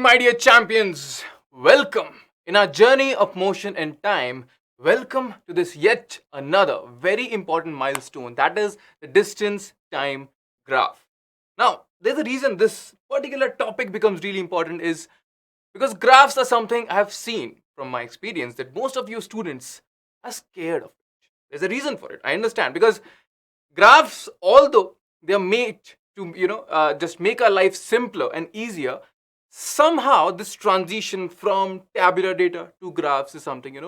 my dear champions. Welcome in our journey of motion and time. Welcome to this yet another very important milestone, that is the distance time graph. Now, there's a reason this particular topic becomes really important is because graphs are something I have seen from my experience that most of you students are scared of it. There's a reason for it. I understand because graphs, although they are made to just make our life simpler and easier, somehow this transition from tabular data to graphs is something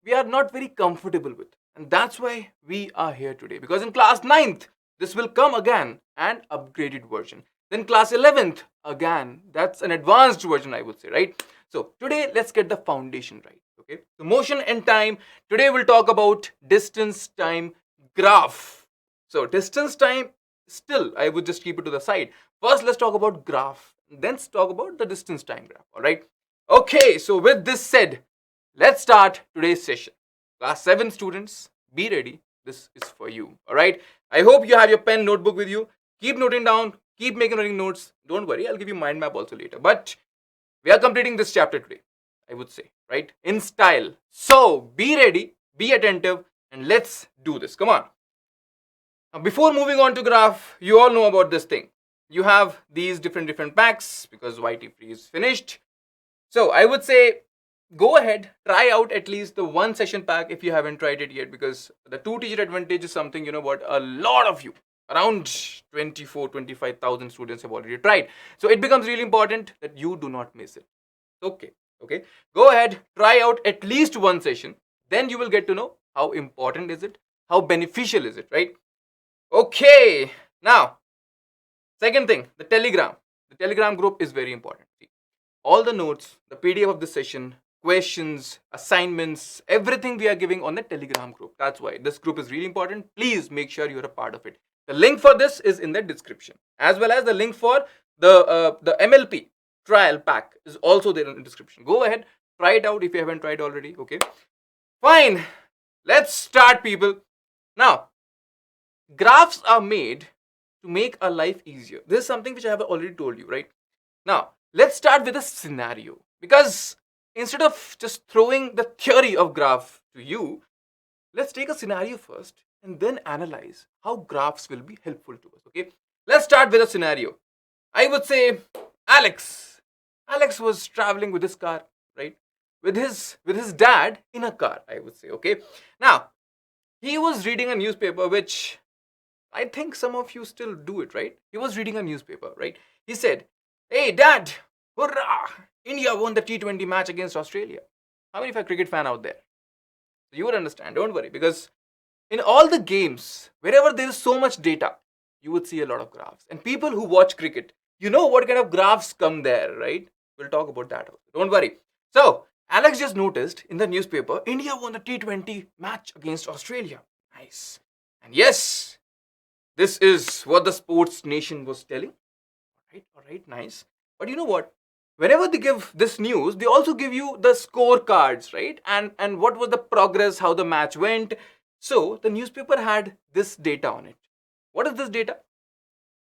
we are not very comfortable with, and that's why we are here today. Because in class ninth this will come again an upgraded version, then class 11th again that's an advanced version, I would say, right? So today let's get the foundation right. Okay, so motion and time, today we'll talk about distance time graph. So distance time, still I would just keep it to the side. First let's talk about graph, then let's talk about the distance time graph. All right, okay, so with this said, let's start today's session. Class 7 students, be ready, this is for you. All right, I hope you have your pen notebook with you. Keep noting down, keep making notes. Don't worry, I'll give you mind map also later, but we are completing this chapter today, I would say, right, in style. So be ready, be attentive, and let's do this. Come on. Now, before moving on to graph, you all know about this thing. You have these different packs because YT free is finished. So I would say go ahead, try out at least the one session pack if you haven't tried it yet, because the two teacher advantage is something what a lot of you, around 25,000 students have already tried. So it becomes really important that you do not miss it. Okay, go ahead, try out at least one session, then you will get to know how important is it, how beneficial is it, right? Okay, now second thing, the telegram group is very important. See, all the notes, the PDF of this session, questions, assignments, everything we are giving on the telegram group. That's why this group is really important. Please make sure you're a part of it. The link for this is in the description, as well as the link for the MLP trial pack is also there in the description. Go ahead, try it out if you haven't tried already. Okay, fine, let's start, people. Now, graphs are made to make our life easier. This is something which I have already told you, right? Now, let's start with a scenario, because instead of just throwing the theory of graph to you, let's take a scenario first and then analyze how graphs will be helpful to us. Okay, let's start with a scenario. I would say Alex was traveling with his car, right? With his dad in a car, I would say. Okay, now he was reading a newspaper, which I think some of you still do it, right? He was reading a newspaper, right? He said, "Hey, Dad, hurrah! India won the T20 match against Australia." How many of you are cricket fan out there? You would understand, don't worry, because in all the games, wherever there is so much data, you would see a lot of graphs. And people who watch cricket, you know what kind of graphs come there, right? We'll talk about that also. Don't worry. So, Alex just noticed in the newspaper, India won the T20 match against Australia. Nice. And yes, this is what the sports nation was telling. All right, nice. But you know what? Whenever they give this news, they also give you the scorecards, right? And what was the progress, how the match went. So the newspaper had this data on it. What is this data?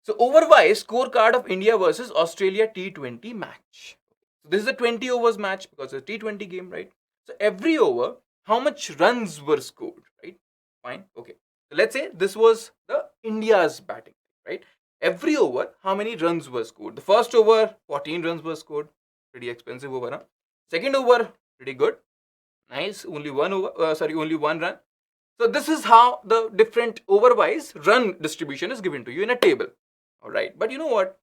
So overwise scorecard of India versus Australia T20 match. So this is a 20 overs match because it's a T20 game, right? So every over, how much runs were scored, right? Fine, okay. So let's say this was the India's batting, right? Every over, how many runs were scored? The first over, 14 runs were scored. Pretty expensive over, huh? Second over, pretty good. Nice, only one run. So this is how the different over-wise run distribution is given to you in a table. All right, but you know what?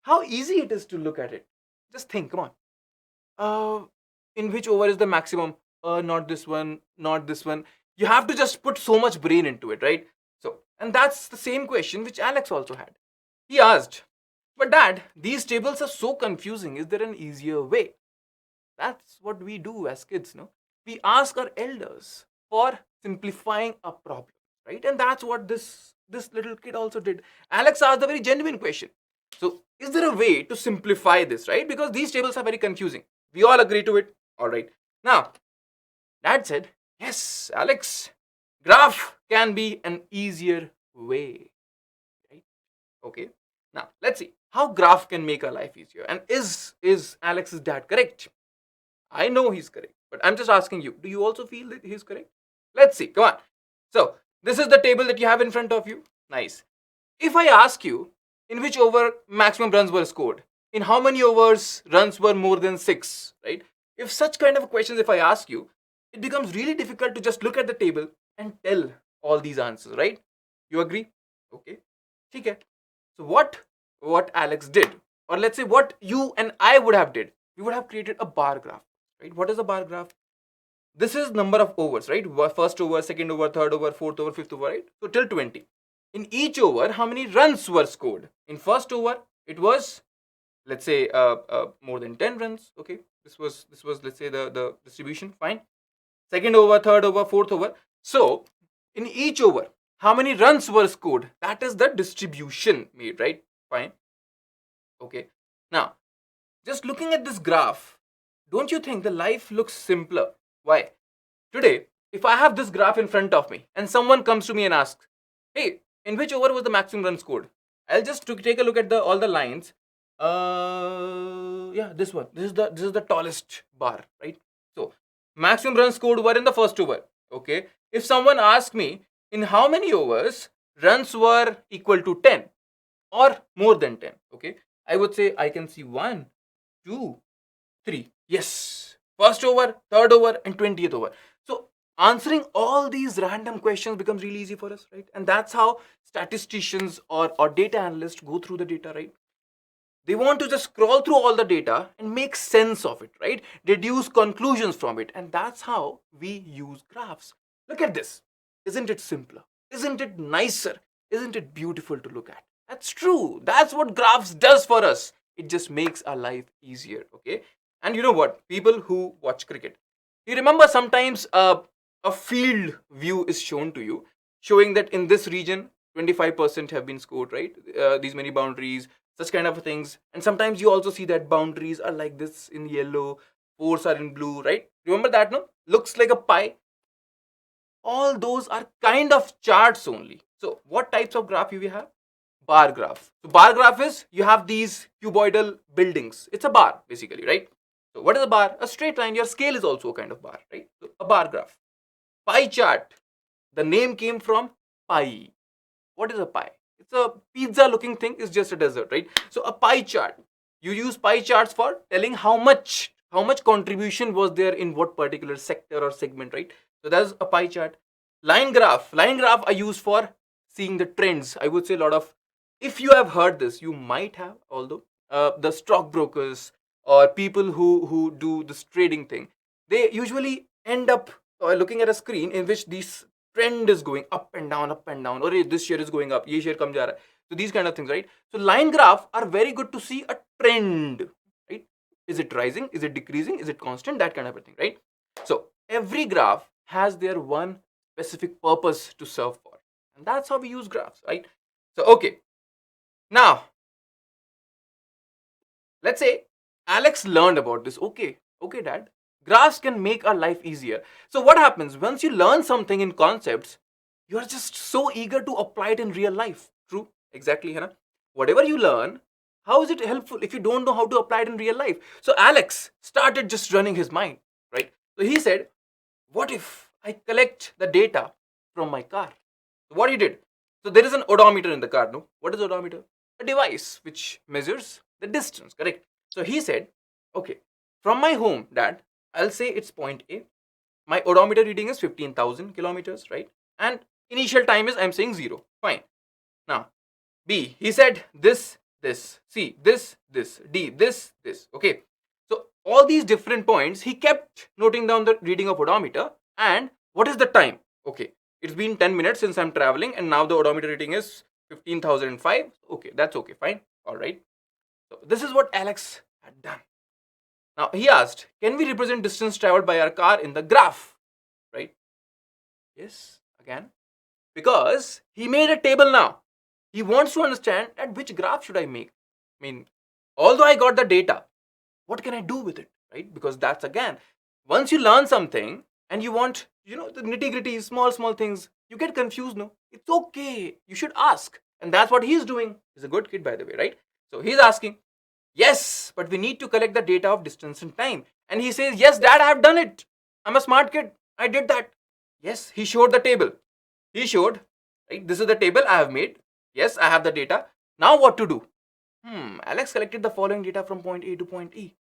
How easy it is to look at it. Just think, come on. In which over is the maximum? Not this one, not this one. You have to just put so much brain into it, right? So, and that's the same question which Alex also had. He asked, "But Dad, these tables are so confusing. Is there an easier way?" That's what we do as kids, no? We ask our elders for simplifying a problem, right? And that's what this little kid also did. Alex asked a very genuine question. So, is there a way to simplify this, right? Because these tables are very confusing. We all agree to it. All right. Now, Dad said, "Yes, Alex, graph can be an easier way." Right? Okay. Now, let's see. how graph can make our life easier. And is Alex's dad correct? I know he's correct, but I'm just asking you, do you also feel that he's correct? Let's see. Come on. So, this is the table that you have in front of you. Nice. If I ask you, in which over maximum runs were scored, in how many overs runs were more than 6, right? If such kind of questions, if I ask you, it becomes really difficult to just look at the table and tell all these answers, right? You agree? Okay. Okay. So what Alex did, or let's say what you and I would have did, we would have created a bar graph, right? What is a bar graph? This is number of overs, right? First over, second over, third over, fourth over, fifth over, right? So till 20. In each over, how many runs were scored? In first over, it was, let's say, more than 10 runs. Okay, this was let's say the distribution. Fine. Second over, third over, fourth over. So in each over, how many runs were scored? That is the distribution made, right? Fine. Okay. Now, just looking at this graph, don't you think the life looks simpler? Why? Today, if I have this graph in front of me and someone comes to me and asks, hey, in which over was the maximum run scored? I'll just take a look at all the lines. Yeah, this one. This is the tallest bar, right? So maximum runs scored were in the first over. Okay. If someone asks me in how many overs runs were equal to 10 or more than 10, okay, I would say I can see 1, 2, 3. Yes. First over, third over, and 20th over. So answering all these random questions becomes really easy for us, right? And that's how statisticians or data analysts go through the data, right? They want to just scroll through all the data and make sense of it, right? Deduce conclusions from it. And that's how we use graphs. Look at this. Isn't it simpler? Isn't it nicer? Isn't it beautiful to look at? That's true. That's what graphs does for us. It just makes our life easier, okay? And you know what? People who watch cricket, you remember sometimes a field view is shown to you, showing that in this region, 25% have been scored, right? These many boundaries, such kind of things. And sometimes you also see that boundaries are like this in yellow, fours are in blue, right? Remember that, no? Looks like a pie. All those are kind of charts only. So what types of graph we have? Bar graph. So bar graph is, you have these cuboidal buildings. It's a bar basically, right? So what is a bar? A straight line. Your scale is also a kind of bar, right? So a bar graph. Pie chart. The name came from pie. What is a pie? It's a pizza looking thing. It's just a dessert, right? So a pie chart. You use pie charts for telling how much contribution was there in what particular sector or segment, right? So that's a pie chart. Line graph. Line graph are used for seeing the trends. I would say a lot of, if you have heard this, you might have, although the stockbrokers or people who do this trading thing, they usually end up looking at a screen in which this trend is going up and down, or this share is going up, ye share kam ja raha hai. So these kind of things, right? So line graph are very good to see a trend, right? Is it rising? Is it decreasing? Is it constant? That kind of a thing, right? So every graph has their one specific purpose to serve for, and that's how we use graphs, right? So okay, now let's say Alex learned about this. Okay, dad, graphs can make our life easier. So what happens once you learn something in concepts, you are just so eager to apply it in real life. True? Exactly, Hannah. Whatever you learn, how is it helpful if you don't know how to apply it in real life? So Alex started just running his mind, right? So he said, what if I collect the data from my car? So what he did, so there is an odometer in the car, no? What is odometer? A device which measures the distance, correct? So he said, okay, from my home, dad, I'll say it's point A. My odometer reading is 15,000 kilometers, right? And initial time is, I'm saying 0. Fine. Now, B, he said this, C, this, D, this. Okay. So all these different points, he kept noting down the reading of odometer. And what is the time? Okay. It's been 10 minutes since I'm traveling, and now the odometer reading is 15,005. Okay, that's okay, fine. All right. So this is what Alex had done. Now he asked, can we represent distance traveled by our car in the graph? Right? Yes, again. Because he made a table now. He wants to understand at which graph should I make. I mean, although I got the data, what can I do with it? Right? Because that's again, once you learn something and you want, the nitty-gritty, small things, you get confused, no? It's okay. You should ask. And that's what he's doing. He's a good kid, by the way, right? So he's asking, yes, but we need to collect the data of distance and time. And he says, yes, dad, I have done it. I'm a smart kid. I did that. Yes, he showed the table. He showed, right? This is the table I have made. Yes, I have the data. Now what to do? Alex collected the following data from point A to point E.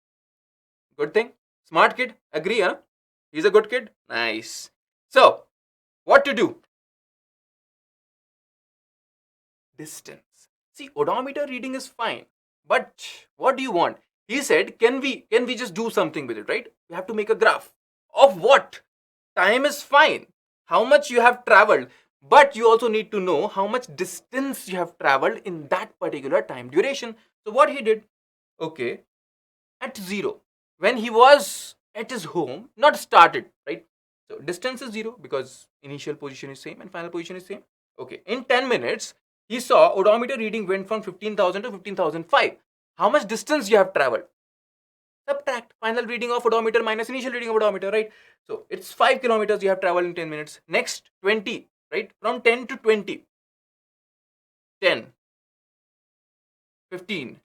Good thing. Smart kid. Agree, huh? He's a good kid. Nice. So, what to do? Distance. See, odometer reading is fine. But what do you want? He said, can we just do something with it, right? We have to make a graph. Of what? Time is fine. How much you have traveled. But you also need to know how much distance you have traveled in that particular time duration. So what he did? Okay. At 0. When he was at his home, not started, right? So distance is 0 because initial position is same and final position is same. Okay. In 10 minutes, he saw odometer reading went from 15,000 to 15,005. How much distance you have traveled? Subtract final reading of odometer minus initial reading of odometer, right? So it's 5 kilometers you have traveled in 10 minutes. Next 20, right? From 10 to 20. 10, 15,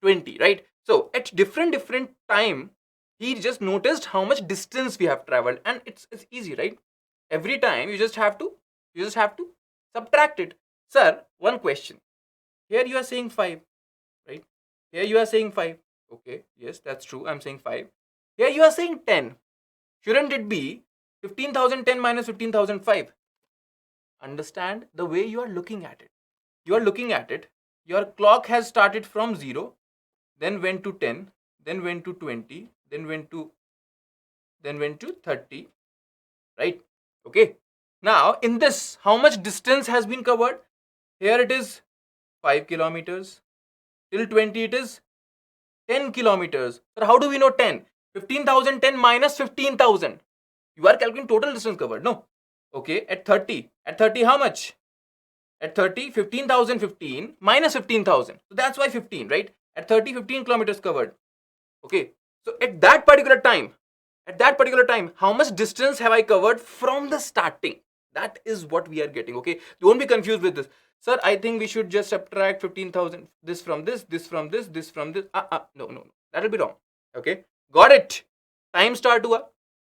20, right? So at different time, he just noticed how much distance we have traveled, and it's easy, right? Every time you just have to subtract it. Sir, one question. Here you are saying 5, right? Here you are saying 5. Okay, yes, that's true. I'm saying 5. Here you are saying 10. Shouldn't it be 15,010 minus 15,005? Understand the way you are looking at it. You are looking at it. Your clock has started from 0, then went to 10, then went to 20, then went to 30, right? Okay. Now, in this, how much distance has been covered? Here it is 5 kilometers. Till 20 it is 10 kilometers. So how do we know 10? 15,010 minus 15,000. You are calculating total distance covered, no? Okay, at 30. At 30 how much? At 30, 15,015 minus 15,000. So that's why 15, right? At 30, 15 kilometers covered. Okay. So at that particular time, how much distance have I covered from the starting? That is what we are getting, okay? Don't be confused with this. Sir, I think we should just subtract 15,000, this from this, this from this, this from this. No. That will be wrong. Okay? Got it? Time start हुआ,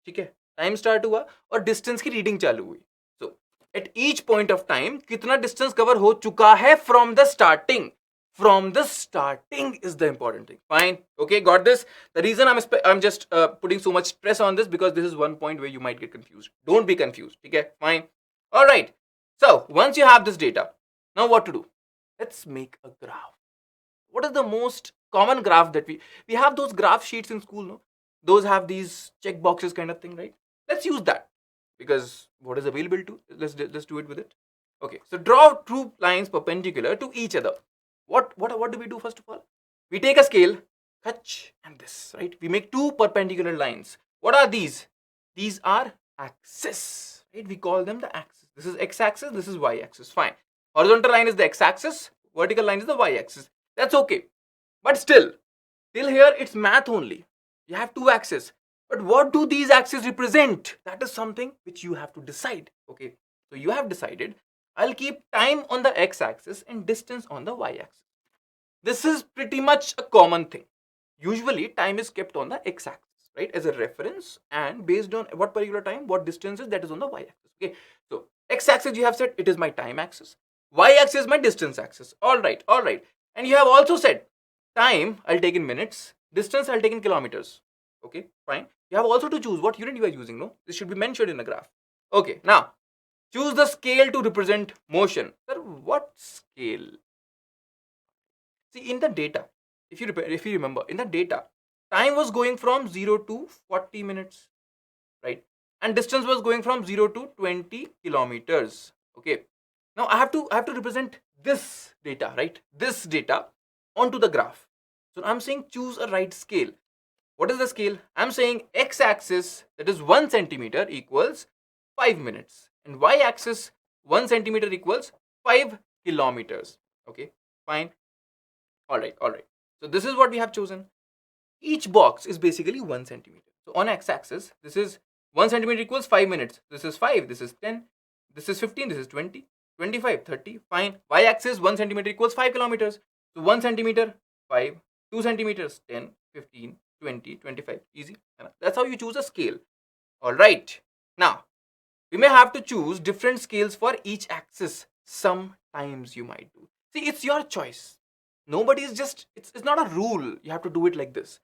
ठीक है? Time start हुआ और distance की reading चालू हुई. So, at each point of time, कितना distance cover हो चुका है from the starting? From the starting is the important thing. Fine. Okay, got this? The reason I'm just putting so much stress on this because this is one point where you might get confused. Don't be confused. Okay, fine. All right. So, once you have this data, now what to do? Let's make a graph. What is the most common graph that we have? Those graph sheets in school, no? Those have these check boxes kind of thing, right? Let's use that because what is available to, let's do it with it. Okay, so draw two lines perpendicular to each other. What do we do first of all? We take a scale, and this, right? We make two perpendicular lines. What are these? These are axes, right? We call them the axis. This is x-axis, this is y-axis. Fine. Horizontal line is the x-axis, vertical line is the y-axis. That's okay. But still, till here it's math only. You have two axes. But what do these axes represent? That is something which you have to decide. Okay. So you have decided, I'll keep time on the x-axis and distance on the y-axis. This is pretty much a common thing. Usually, time is kept on the x-axis, right, as a reference, and based on what particular time, what distance is, that is on the y-axis. Okay, so x-axis you have said it is my time axis, y-axis is my distance axis. All right, and you have also said time I'll take in minutes, distance I'll take in kilometers. Okay, fine. You have also to choose what unit you are using. No, this should be mentioned in the graph. Okay, now choose the scale to represent motion. Sir, what scale? See, in the data, if you remember, in the data, time was going from 0 to 40 minutes, right? And distance was going from 0 to 20 kilometers. Okay. Now I have to represent this data, right? This data onto the graph. So I'm saying choose a right scale. What is the scale? I'm saying x-axis, that is 1 centimeter, equals 5 minutes. And y-axis, 1 centimeter equals 5 kilometers. Okay, fine. All right. So this is what we have chosen. Each box is basically 1 centimeter. So on x-axis, this is 1 centimeter equals 5 minutes. This is 5, this is 10, this is 15, this is 20, 25, 30. Fine. Y-axis, 1 centimeter equals 5 kilometers. So 1 centimeter, 5, 2 centimeters, 10, 15, 20, 25. Easy. That's how you choose a scale. Alright. Now, we may have to choose different scales for each axis. Sometimes you might do. See, it's your choice. Nobody is just, it's not a rule. You have to do it like this.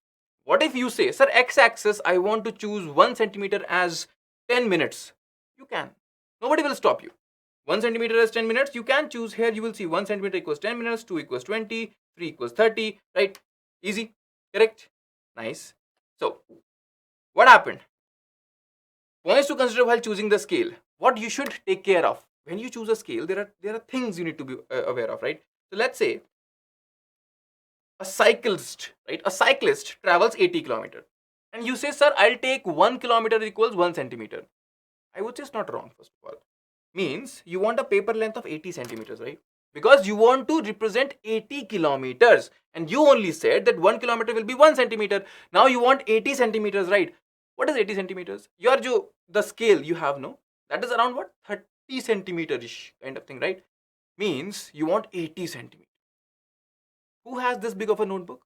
What if you say, sir, x-axis, I want to choose 1 centimeter as 10 minutes? You can. Nobody will stop you. 1 centimeter as 10 minutes, you can choose. Here you will see 1 centimeter equals 10 minutes, 2 equals 20, 3 equals 30, right? Easy, correct? Nice. So, what happened? Points to consider while choosing the scale. What you should take care of. When you choose a scale, there are things you need to be aware of, right? So, let's say a cyclist, right? A cyclist travels 80 kilometers. And you say, sir, I'll take 1 kilometer equals 1 centimeter. I would say it's not wrong, first of all. Means you want a paper length of 80 centimeters, right? Because you want to represent 80 kilometers. And you only said that 1 kilometer will be 1 centimeter. Now you want 80 centimeters, right? What is 80 centimeters? The scale you have, no? That is around what? 30 centimeter-ish kind of thing, right? Means you want 80 centimeters. Who has this big of a notebook?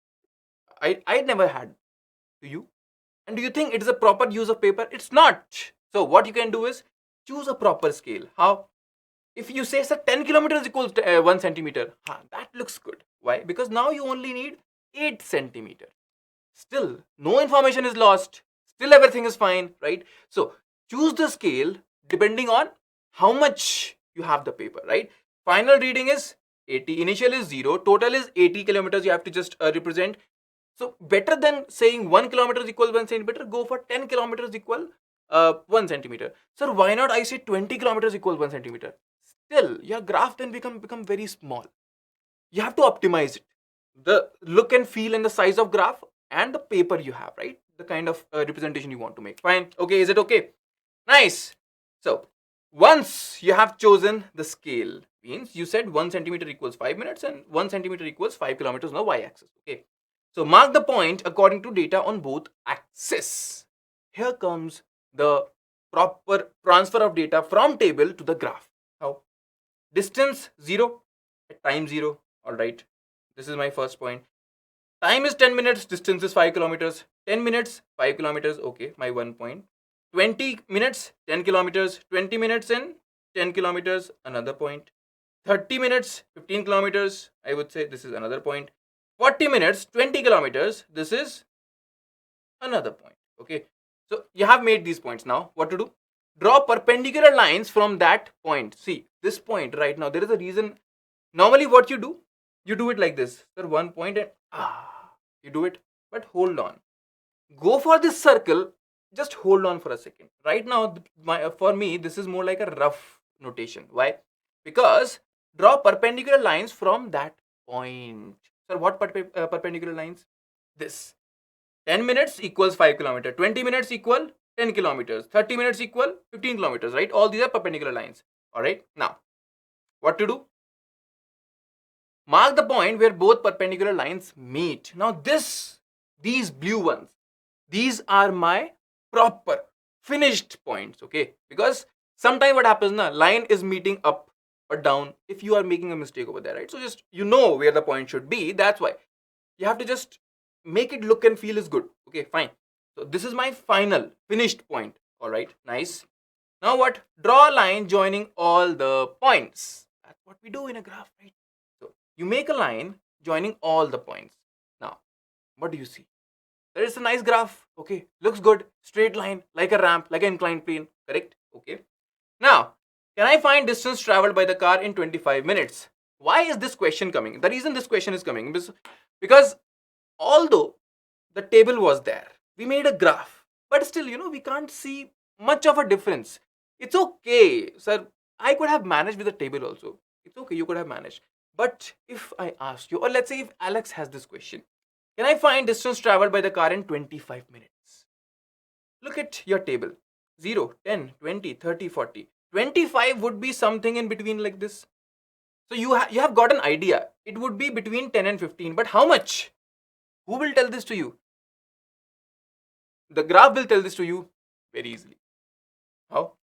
I never had. Do you? And do you think it is a proper use of paper? It's not. So what you can do is choose a proper scale. How? If you say, sir, 10 kilometers equals 1 centimeter, that looks good. Why? Because now you only need 8 centimeter. Still, no information is lost. Still, everything is fine, right? So, choose the scale depending on how much you have the paper, right? Final reading is 80. Initial is 0. Total is 80 kilometers. You have to just represent. So, better than saying 1 kilometer equals 1 centimeter, go for 10 kilometers equal 1 centimeter. Sir, why not I say 20 kilometers equals 1 centimeter? Still, your graph then become very small. You have to optimize it. The look and feel and the size of graph and the paper you have, right? The kind of representation you want to make. Fine. Okay, is it okay? Nice. So, once you have chosen the scale, means you said 1 centimeter equals 5 minutes and 1 centimeter equals 5 kilometers on the y-axis. Okay. So, mark the point according to data on both axes. Here comes the proper transfer of data from table to the graph. How? Distance 0 at time 0. Alright. This is my first point. Time is 10 minutes. Distance is 5 kilometers. 10 minutes, 5 kilometers. Okay, my 1 point. 20 minutes, 10 kilometers. 20 minutes and 10 kilometers. Another point. 30 minutes, 15 kilometers. I would say this is another point. 40 minutes, 20 kilometers. This is another point. Okay. So you have made these points. Now what to do? Draw perpendicular lines from that point. See, this point right now, there is a reason. Normally what you do it like this. Sir, 1 point and you do it. But hold on. Go for this circle. Just hold on for a second. Right now, for me, this is more like a rough notation. Why? Because draw perpendicular lines from that point. Sir, what perpendicular lines? This. 10 minutes equals 5 kilometers. 20 minutes equal 10 kilometers. 30 minutes equal 15 kilometers, right? All these are perpendicular lines. Alright. Now, what to do? Mark the point where both perpendicular lines meet. Now these blue ones, these are my proper finished points, okay? Because sometimes what happens, line is meeting up or down if you are making a mistake over there, right? So just, you know where the point should be. That's why you have to just make it look and feel is good. Okay, fine. So this is my final finished point. All right, nice. Now what? Draw a line joining all the points. That's what we do in a graph, right? So you make a line joining all the points. Now, what do you see? There is a nice graph. Okay, looks good. Straight line, like a ramp, like an inclined plane. Correct? Okay. Now, can I find distance traveled by the car in 25 minutes? Why is this question coming? The reason this question is coming is because although the table was there, we made a graph, but still, we can't see much of a difference. It's okay, sir. I could have managed with the table also. It's okay, you could have managed. But if I ask you, or let's say if Alex has this question, can I find distance traveled by the car in 25 minutes? Look at your table. 0, 10, 20, 30, 40. 25 would be something in between like this. So you have got an idea. It would be between 10 and 15. But how much? Who will tell this to you? The graph will tell this to you very easily. How?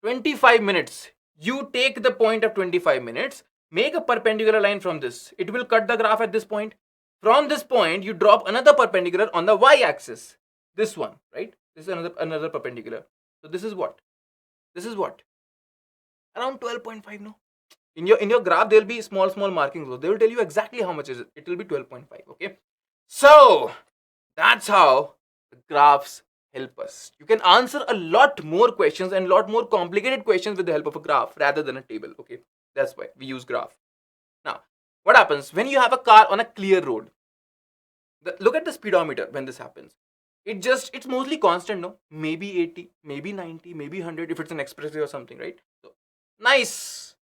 25 minutes. You take the point of 25 minutes, make a perpendicular line from this. It will cut the graph at this point. From this point, you drop another perpendicular on the y-axis. This one, right? This is another perpendicular. So this is what? This is what? Around 12.5, no? In your graph, there will be small markings. So they will tell you exactly how much is it. It will be 12.5, okay? So that's how the graphs help us. You can answer a lot more questions and a lot more complicated questions with the help of a graph rather than a table, okay? That's why we use graph. Now, what happens when you have a car on a clear road? Look at the speedometer when this happens. It's mostly constant, no? Maybe 80, maybe 90, maybe 100 if it's an expressway or something, right? So, nice,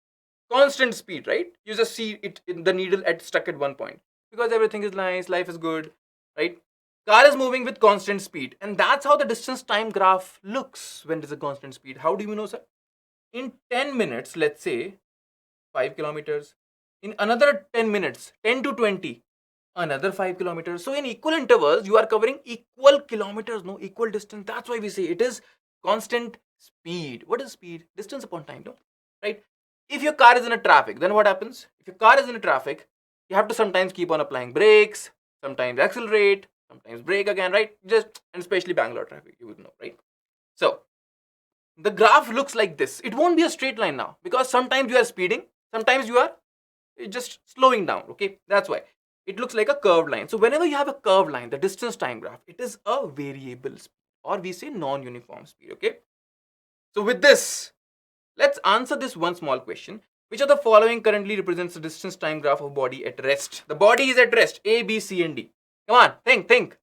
constant speed, right? You just see it in the needle stuck at one point because everything is nice, life is good, right? Car is moving with constant speed, and that's how the distance time graph looks when there's a constant speed. How do you know, sir? In 10 minutes, let's say 5 kilometers. In another 10 minutes, 10 to 20, another 5 kilometers. So in equal intervals, you are covering equal kilometers, no? Equal distance. That's why we say it is constant speed. What is speed? Distance upon time, no? Right? If your car is in a traffic, then what happens? If your car is in a traffic, you have to sometimes keep on applying brakes, sometimes accelerate, sometimes brake again, right? And especially Bangalore traffic, you would know, right? So the graph looks like this. It won't be a straight line now because sometimes you are speeding, sometimes you are just slowing down, okay? That's why it looks like a curved line. So whenever you have a curved line, the distance time graph, it is a variable speed, or we say non-uniform speed, okay? So with this, let's answer this one small question. Which of the following currently represents the distance time graph of body at rest? The body is at rest. A, B, C, and D. Come on, think.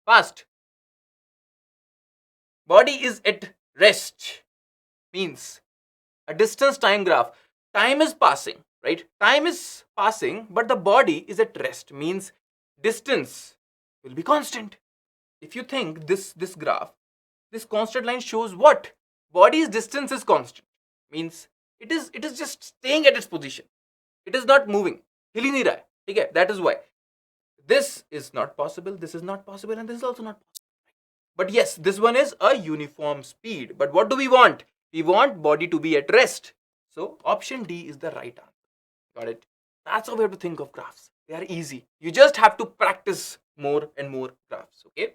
Fast. Body is at rest. Means a distance time graph. Time is passing, right? Time is passing, but the body is at rest. Means distance will be constant. If you think this graph, this constant line shows what? Body's distance is constant. Means it is just staying at its position. It is not moving. Hil hi nahi raha hai. Okay? That is why. This is not possible, this is not possible, and this is also not possible. But yes, this one is a uniform speed. But what do we want? We want body to be at rest. So option D is the right answer. Got it? That's how we have to think of graphs. They are easy. You just have to practice more and more graphs. Okay?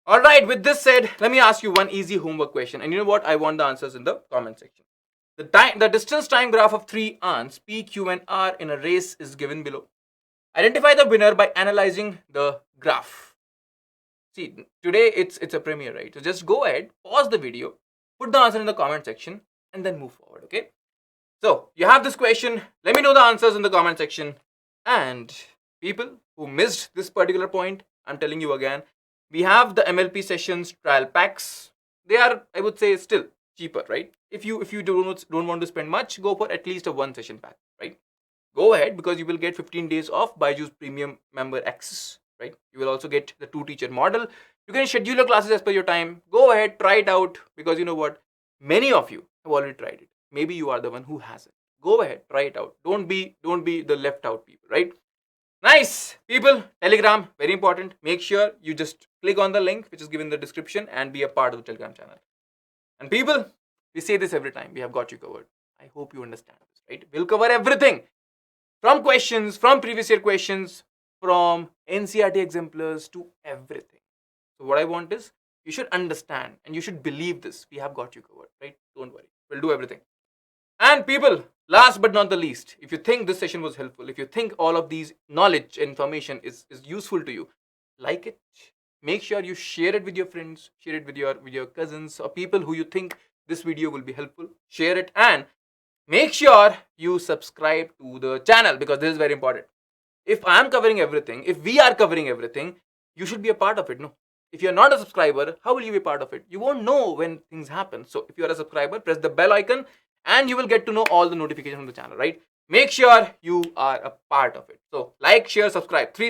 Alright, with this said, let me ask you one easy homework question. And you know what? I want the answers in the comment section. The distance time graph of 3 ants, P, Q, and R in a race is given below. Identify the winner by analyzing the graph. See, today it's a premiere, right? So just go ahead, pause the video, put the answer in the comment section, and then move forward, okay? So, you have this question. Let me know the answers in the comment section. And people who missed this particular point, I'm telling you again, we have the MLP sessions trial packs. They are, I would say, still cheaper, right? If you don't want to spend much, go for at least a 1 session pack, right? Go ahead because you will get 15 days of BYJU'S premium member access, right? You will also get the 2-teacher model. You can schedule your classes as per your time. Go ahead, try it out because you know what? Many of you have already tried it. Maybe you are the one who hasn't. Go ahead, try it out. Don't be the left out people, right? Nice. People, Telegram, very important. Make sure you just click on the link which is given in the description and be a part of the Telegram channel. And people, we say this every time. We have got you covered. I hope you understand this, right? We'll cover everything. From questions, from previous year questions, from NCERT exemplars to everything. So what I want is, you should understand and you should believe this. We have got you covered, right? Don't worry. We'll do everything. And people, last but not the least, if you think this session was helpful, if you think all of these knowledge, information is useful to you, like it. Make sure you share it with your friends, share it with your cousins or people who you think this video will be helpful. Share it and make sure you subscribe to the channel because this is very important. If I am covering everything, if we are covering everything, you should be a part of it, no? If you're not a subscriber, how will you be a part of it? You won't know when things happen. So if you are a subscriber, press the bell icon and you will get to know all the notifications from the channel, right? Make sure you are a part of it. So like, share, subscribe. 3